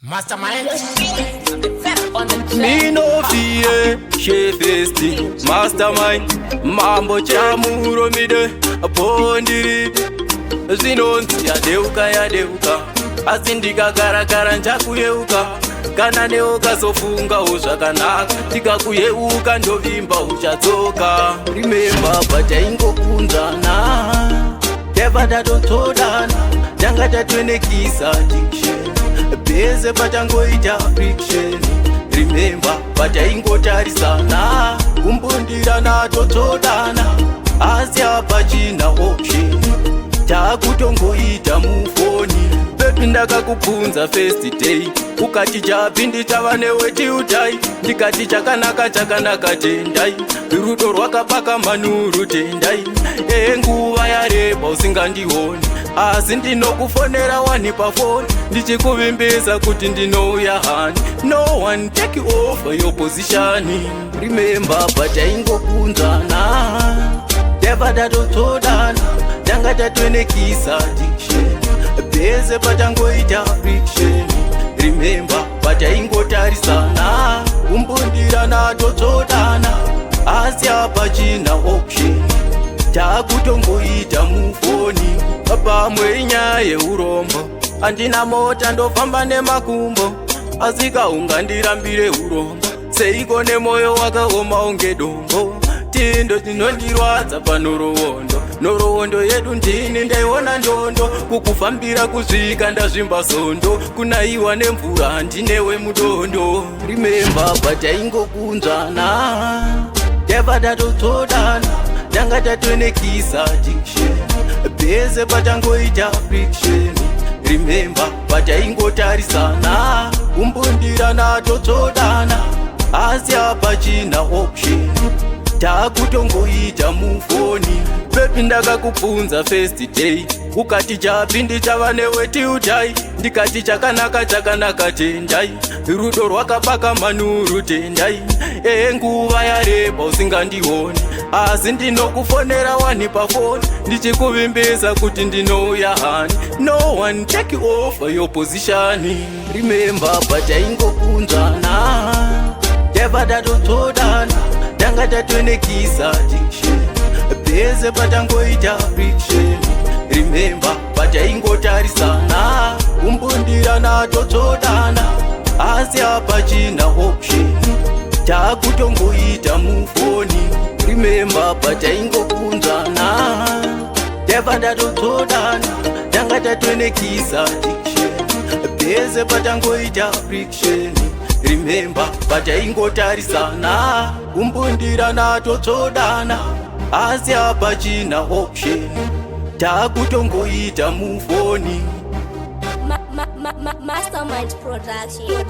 Mastermind. Me no fear, she festing, mastermind. Mambo chamuro mide, apondiri. Zinonzi ya deuka. Asindika karakara njakuyeuka. Kana neuka sofunga uzvakanaka. Tika kuyeuka ndovimba uchadzoka. Remember pataingo kunzana. Teva tatotodana. Tanga tatwenekisa addiction. Beze patangoita friction. Remember pataingotarisana. Kumbundirana totodana. Asi apachina option. Takutongoita mufoni. Baby ndakakubvunza first day. Ukati chapindi chava newe tiutai. Ndikati chakanaka tendai. Rudo rwakapaka manuru tendai. Nguva yareba usingandioni. Asi ndinokufonera wani pafoni. Ndichikuvimbisa kuti ndinouya hani. No one take over your position. Remember pataingokunzana. Teva tatotodana. Tanga tatwenekisa addiction. Beze patangoita friction. Remember pataingotarisana. Kumbundirana totodana. Asi apachina option. Takutongoita mufoni. Pamwe inyaya yeurombo. Andina mota ndofamba nemakumbo. Asika ungandirambire urombo. Seiko nemoyo wakaoma unge dombo. Tindo tinondirwadza panorowondo. Norowondo yedu ndini ndaiona ndondo. Kukufambira kuzvika ndazvimba sondo. Kunaiwa nemvura handinewe mudondo. Remember pataingokunzana. Teva tatotodana. Tanga tatwenekisa addiction. Beze patangoita friction. Remember pataingotarisana. Kumbundirana totodana. Asi apachina option. Takutongoita mufoni. Baby ndakakubvunza first day. Ukati chapindi chava newe tiutai. Ndikati chakanaka tendai. Rudo rwakapaka manuru tendai. Nguva yareba usingandioni. Asi ndinokufonera wani pafoni. Ndichikuvimbisa kuti ndinouya hani. No one take over your position. Remember pataingokunzana. Teva tatotodana. Tanga tatwenekisa addiction. Beze patangoita friction. Remember pataingotarisana. Kumbundirana totodana. Asi apachina option. Takutongoita mufoni. Remember pataingokunzana. Teva tatotodana. Tanga tatwenekisa addiction. Beze patangoita friction. Remember pataingotarisana. Kumbundirana totodana. Asi apachina option. Takutongoita mufoni. Mastermind production.